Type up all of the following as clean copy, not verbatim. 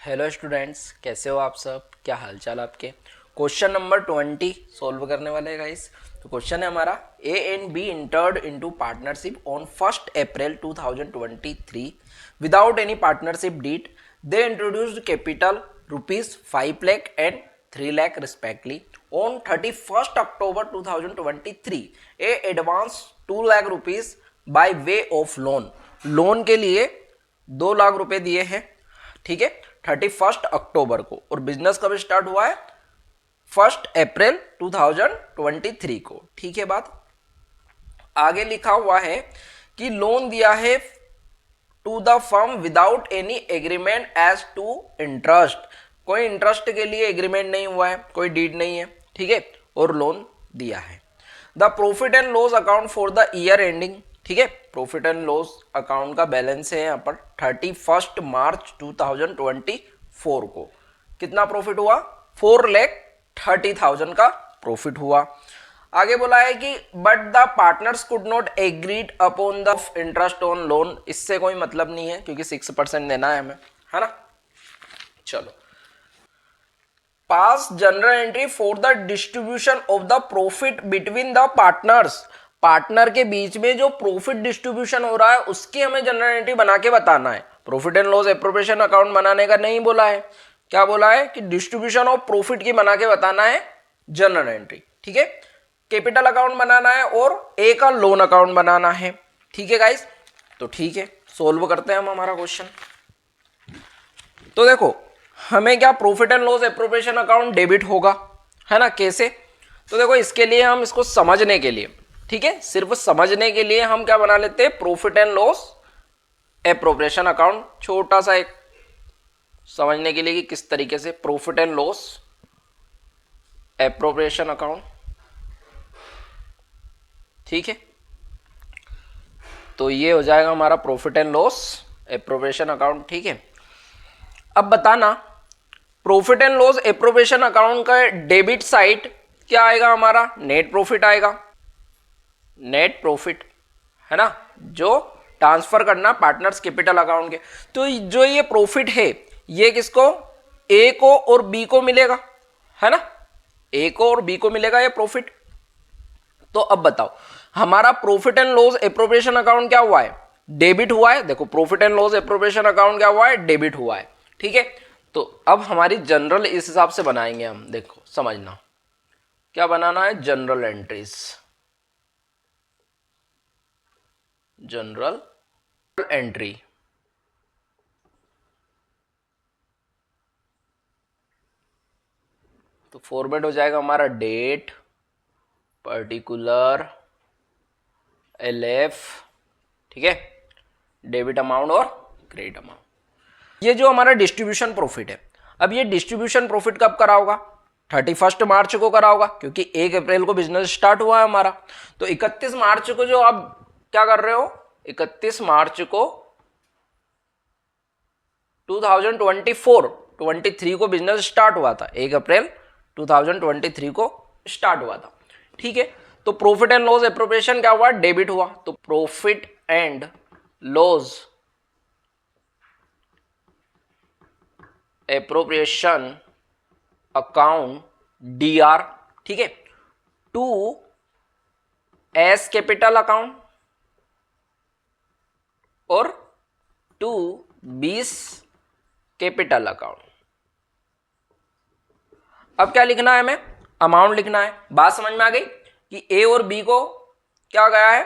Hello students, कैसे हो आप सब? क्या हालचाल आपके? क्वेश्चन नंबर 20 सोल्व करने वाले हैं गाइस। तो क्वेश्चन है हमारा, A and B entered into partnership on 1 April 2023 without any partnership deed. They introduced capital ₹5 lakh and 3 lakh respectively. On 31 October 2023 A advance ₹2 lakh by way of loan. Loan के लिए 2 लाख रुपए दिए हैं, ठीक है, 31 अक्टूबर को। और बिजनेस कब स्टार्ट हुआ है? 1 अप्रैल 2023 को। ठीक है बात। आगे लिखा हुआ है कि लोन दिया है to the firm without any agreement as to interest. कोई इंटरेस्ट के लिए एग्रीमेंट नहीं हुआ है, कोई डीड नहीं है, ठीक है, और लोन दिया है। The profit and loss account for the year ending, ठीक है, प्रॉफिट एंड लॉस अकाउंट का बैलेंस है यहाँ पर 31 मार्च 2024 को। कितना प्रॉफिट हुआ? 4,30,000 का प्रॉफिट हुआ। आगे बोला है कि but the partners could not agreed upon the interest on loan. इससे कोई मतलब नहीं है क्योंकि 6% देना है हमें, है ना। चलो, pass general entry for the distribution of the profit between the partners. Partner के बीच में जो प्रॉफिट डिस्ट्रीब्यूशन हो रहा है उसकी हमें जनरल एंट्री बना के बताना है। Profit and loss appropriation account बनाने का नहीं बोला है, क्या बोला है कि डिस्ट्रीब्यूशन ऑफ प्रॉफिट की बना के बताना है जनरल एंट्री, ठीक है। कैपिटल अकाउंट बनाना है और ए का लोन अकाउंट बनाना है, ठीक है गाइस। तो ठीक है, सोल्व करते हैं हम हमारा क्वेश्चन। तो देखो, हमें क्या profit and loss appropriation account debit होगा, है ना। कैसे? तो देखो, इसके लिए हम इसको समझने के लिए, ठीक है, सिर्फ समझने के लिए हम क्या बना लेते हैं, profit and loss appropriation account. छोटा सा एक समझने के लिए कि किस तरीके से profit and loss appropriation account, ठीक है। तो ये हो जाएगा हमारा profit and loss appropriation account, ठीक है। अब बताना, profit and loss appropriation account का डेबिट साइड क्या आएगा हमारा? नेट प्रॉफिट आएगा। नेट प्रॉफिट, है ना, जो ट्रांसफर करना पार्टनर्स कैपिटल अकाउंट के। तो जो ये प्रॉफिट है ये किसको? ए को और बी को मिलेगा, है ना। ए को और बी को मिलेगा ये प्रॉफिट। तो अब बताओ, हमारा profit and loss appropriation account क्या हुआ है? डेबिट हुआ है। देखो, profit and loss appropriation account क्या हुआ है? डेबिट हुआ है, ठीक है। तो अब हमारी जनरल इस हिसाब से बनाएंगे हम। देखो, समझना क्या बनाना है, जनरल एंट्रीज, जनरल एंट्री। तो फॉर्मेट हो जाएगा हमारा डेट, पर्टिकुलर, एलएफ, ठीक है, डेबिट अमाउंट और क्रेडिट अमाउंट। ये जो हमारा डिस्ट्रीब्यूशन प्रॉफिट है, अब ये डिस्ट्रीब्यूशन प्रॉफिट कब करा होगा? 31 मार्च को करा होगा क्योंकि 1 अप्रैल को बिजनेस स्टार्ट हुआ है हमारा। तो 31 मार्च को जो आप क्या कर रहे हो, 31 मार्च को 2023 को बिजनेस स्टार्ट हुआ था। 1 अप्रैल 2023 को स्टार्ट हुआ था, ठीक है। तो प्रॉफिट एंड लॉस एप्रोप्रिएशन क्या हुआ? डेबिट हुआ। तो profit and loss appropriation account DR, ठीक है, टू एस कैपिटल अकाउंट और टू 20 कैपिटल अकाउंट। अब क्या लिखना है हमें? अमाउंट लिखना है। बात समझ में आ गई कि ए और बी को क्या गया है?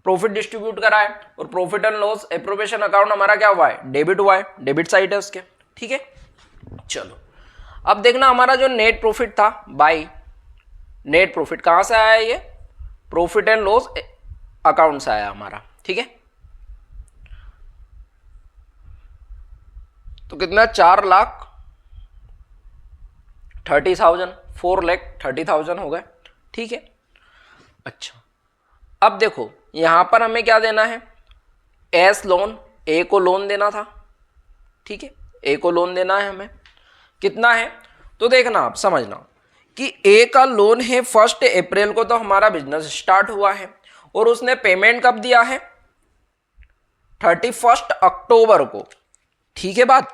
प्रॉफिट डिस्ट्रीब्यूट करा है और profit and loss appropriation account हमारा क्या हुआ है? डेबिट हुआ है, डेबिट साइड है उसके, ठीक है। चलो, अब देखना हमारा जो नेट प्रॉफिट था, बाय नेट प्रॉफिट कहां से आया? ये प्रॉफिट एंड लॉस अकाउंट से आया हमारा, ठीक है। तो कितना? 4,30,000, 4,30,000 हो गए, ठीक है। अच्छा, अब देखो यहां पर हमें क्या देना है? एस लोन, ए को लोन देना था, ठीक है, ए को लोन देना है हमें। कितना है? तो देखना, आप समझना कि ए का लोन है 1 अप्रैल को, तो हमारा बिजनेस स्टार्ट हुआ है और उसने पेमेंट कब दिया है? 31 अक्टूबर को, ठीक है बात।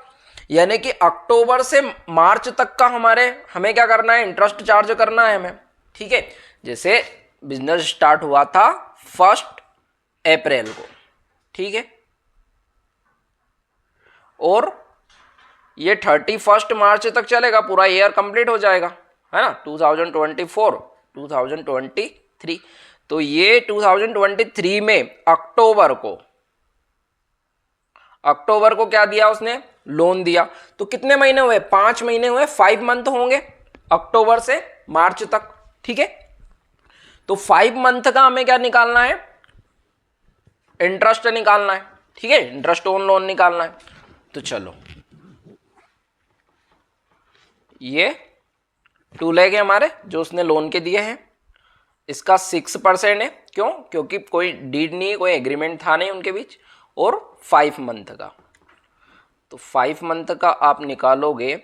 यानी कि अक्टूबर से मार्च तक का हमें क्या करना है, इंटरेस्ट चार्ज करना है हमें, ठीक है। जैसे बिजनेस स्टार्ट हुआ था 1 अप्रैल को, ठीक है, और ये 31 मार्च तक चलेगा, पूरा ईयर कंप्लीट हो जाएगा, है ना, 2024 2023। तो ये 2023 में अक्टूबर को क्या दिया उसने, लोन दिया। तो कितने महीने हुए, 5 महीने हुए, 5 मंथ होंगे अक्टूबर से मार्च तक, ठीक है। तो 5 मंथ का हमें क्या निकालना है, इंटरेस्ट निकालना है, ठीक है, इंटरेस्ट ऑन लोन निकालना है। तो चलो, ये 2 लाख है हमारे जो उसने लोन के दिए हैं, इसका 6% है, क्यों, क्योंकि कोई डीड नहीं है, कोई एग्रीमेंट था नहीं उनके बीच, और 5 मंथ का। तो 5 मंथ का आप निकालोगे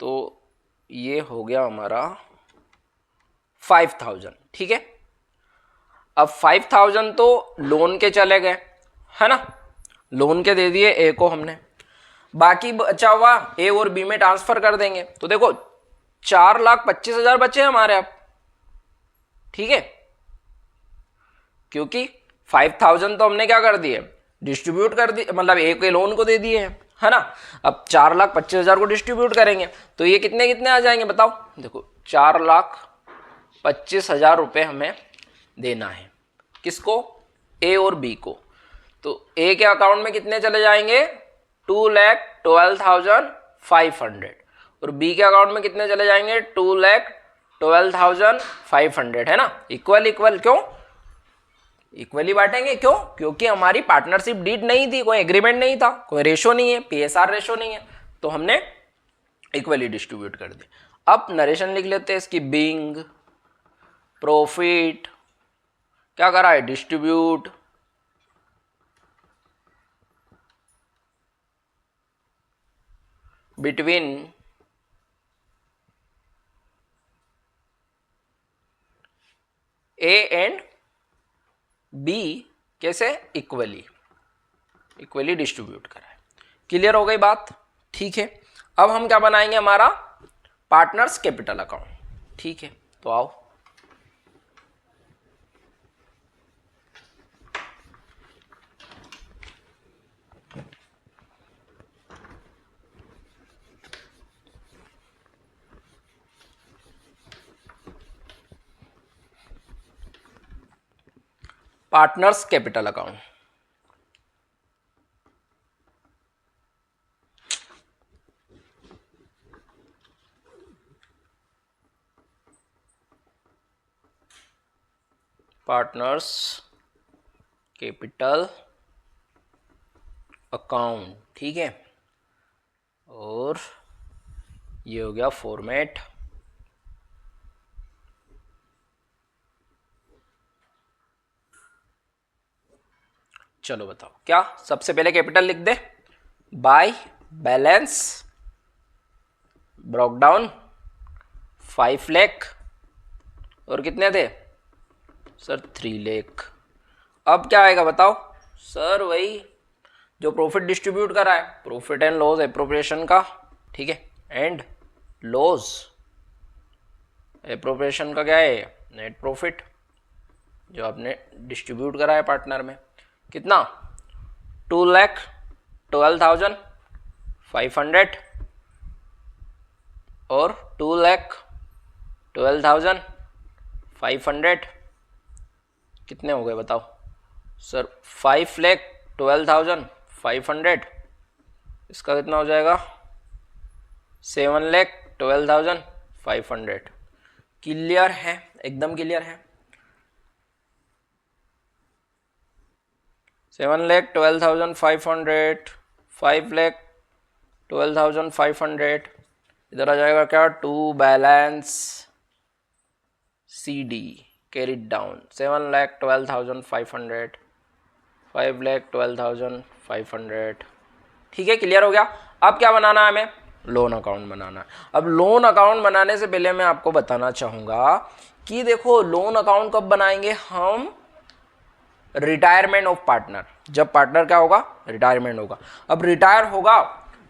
तो ये हो गया हमारा 5000, ठीक है। अब 5000 तो लोन के चले गए, है ना, लोन के दे दिए ए को हमने, बाकी बचा हुआ ए और बी में ट्रांसफर कर देंगे। तो देखो 4,25,000 बचे हमारे अब, ठीक है, क्योंकि 5000 तो हमने क्या कर दिए, डिस्ट्रीब्यूट कर दिए, मतलब ए के लोन को दे दिए हैं, है ना। अब 4,25,000 को डिस्ट्रीब्यूट करेंगे तो ये कितने कितने आ जाएंगे बताओ। देखो 4,25,000 रुपये हमें देना है, किसको, ए और बी को। तो ए के अकाउंट में कितने चले जाएंगे, 2,12,500, और बी के अकाउंट में कितने चले जाएंगे, 2,12,500, है ना। इक्वल इक्वल, क्यों इक्वली बांटेंगे, क्यों, क्योंकि हमारी पार्टनरशिप डीड नहीं थी, कोई एग्रीमेंट नहीं था, कोई रेशो नहीं है, पीएसआर रेशो नहीं है, तो हमने इक्वली डिस्ट्रीब्यूट कर दी। अब नरेशन लिख लेते हैं इसकी, बीइंग प्रॉफिट क्या करा है, distribute between A and B, कैसे, इक्वली डिस्ट्रीब्यूट करा है। क्लियर हो गई बात, ठीक है। अब हम क्या बनाएंगे, हमारा पार्टनर्स कैपिटल अकाउंट, ठीक है। तो आओ, partners capital account, partners capital account, ठीक है। और ये हो गया फॉर्मेट, चलो बताओ क्या, सबसे पहले कैपिटल लिख दे, by balance brought down 5 lakh, और कितने थे सर, 3 लाख। अब क्या आएगा बताओ सर, वही जो प्रॉफिट डिस्ट्रीब्यूट करा है, प्रॉफिट एंड लॉस एप्रोप्रिएशन का, ठीक है, एंड लॉस एप्रोप्रिएशन का क्या है, नेट प्रॉफिट, जो आपने डिस्ट्रीब्यूट करा है पार्टनर में, कितना, 2,12,500 और 2,12,500 कितने हो गए बताओ सर, 5,12,500, इसका कितना हो जाएगा, 7,12,500। क्लियर है, एकदम क्लियर है। 7,12,500, 5,12,500, इधर आ जाएगा क्या, to balance C D carried down, 7,12,500, 5,12,500, ठीक है, क्लियर हो गया। अब क्या बनाना है हमें, लोन अकाउंट बनाना है। अब लोन अकाउंट बनाने से पहले मैं आपको बताना चाहूंगा कि देखो लोन अकाउंट कब बनाएंगे हम, रिटायरमेंट ऑफ पार्टनर, जब पार्टनर क्या होगा, रिटायरमेंट होगा। अब रिटायर होगा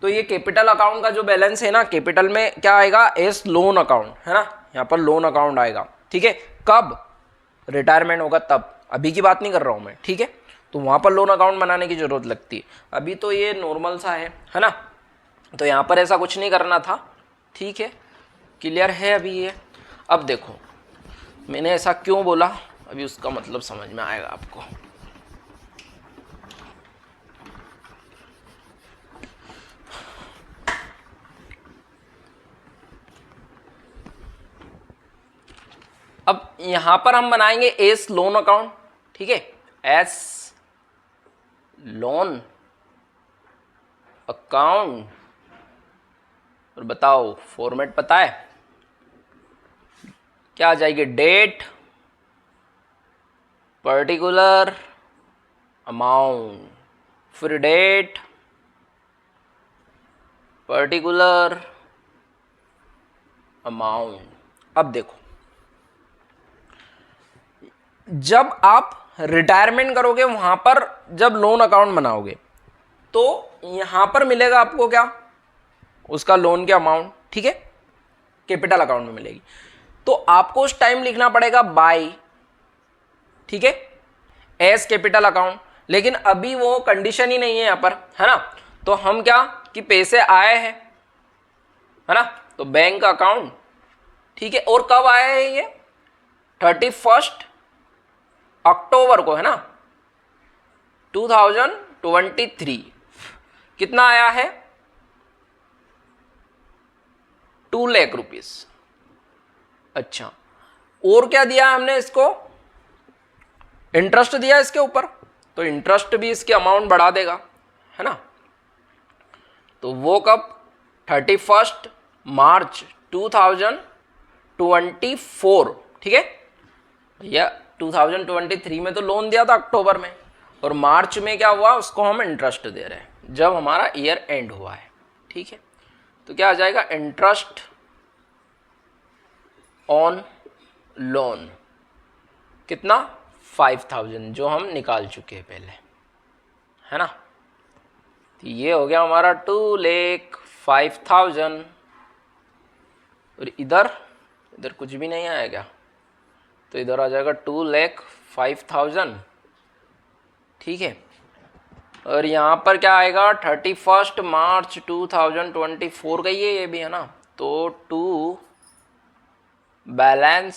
तो ये कैपिटल अकाउंट का जो बैलेंस है ना, कैपिटल में क्या आएगा, एस लोन अकाउंट, है ना, यहाँ पर लोन अकाउंट आएगा, ठीक है। कब रिटायरमेंट होगा तब, अभी की बात नहीं कर रहा हूँ मैं, ठीक है। तो वहाँ पर लोन अकाउंट बनाने की जरूरत लगती है, अभी तो ये नॉर्मल सा है ना, तो यहाँ पर ऐसा कुछ नहीं करना था, ठीक है, क्लियर है अभी ये। अब देखो मैंने ऐसा क्यों बोला, अभी उसका मतलब समझ में आएगा आपको। अब यहां पर हम बनाएंगे एस लोन अकाउंट, ठीक है, एस लोन अकाउंट, और बताओ फॉर्मेट पता है क्या आ जाएगी, डेट, पर्टिकुलर अमाउंट, फिर डेट, पर्टिकुलर अमाउंट। अब देखो जब आप रिटायरमेंट करोगे वहां पर जब लोन अकाउंट बनाओगे तो यहां पर मिलेगा आपको क्या, उसका लोन के अमाउंट, ठीक है, कैपिटल अकाउंट में मिलेगी। तो आपको उस टाइम लिखना पड़ेगा बाय, ठीक है, एस कैपिटल अकाउंट। लेकिन अभी वो कंडीशन ही नहीं है यहां पर, है ना, तो हम क्या कि पैसे आए हैं, है ना, तो बैंक अकाउंट, ठीक है। और कब आए हैं ये, 31 अक्टूबर को, है ना, 2023। कितना आया है, 2 लाख रुपीस। अच्छा, और क्या दिया हमने इसको, इंटरेस्ट दिया इसके ऊपर, तो इंटरेस्ट भी इसकी अमाउंट बढ़ा देगा, है ना। तो वो कब, 31 मार्च 2024, ठीक है। या 2023 में तो लोन दिया था अक्टूबर में, और मार्च में क्या हुआ, उसको हम इंटरेस्ट दे रहे हैं जब हमारा ईयर एंड हुआ है, ठीक है। तो क्या आ जाएगा, इंटरेस्ट ऑन लोन, कितना, 5000, जो हम निकाल चुके हैं पहले, है ना। तो ये हो गया हमारा 2,05,000। और इधर कुछ भी नहीं आएगा, तो इधर आ जाएगा 2,05,000, ठीक है। और यहाँ पर क्या आएगा, 31 मार्च 2024 का ये भी है ना, तो टू बैलेंस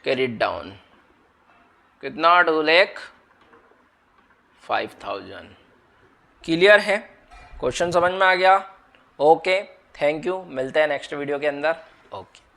कैरिड डाउन, कितना, 2,05,000। क्लियर है, क्वेश्चन समझ में आ गया, ओके, थैंक यू, मिलते हैं नेक्स्ट वीडियो के अंदर, ओके।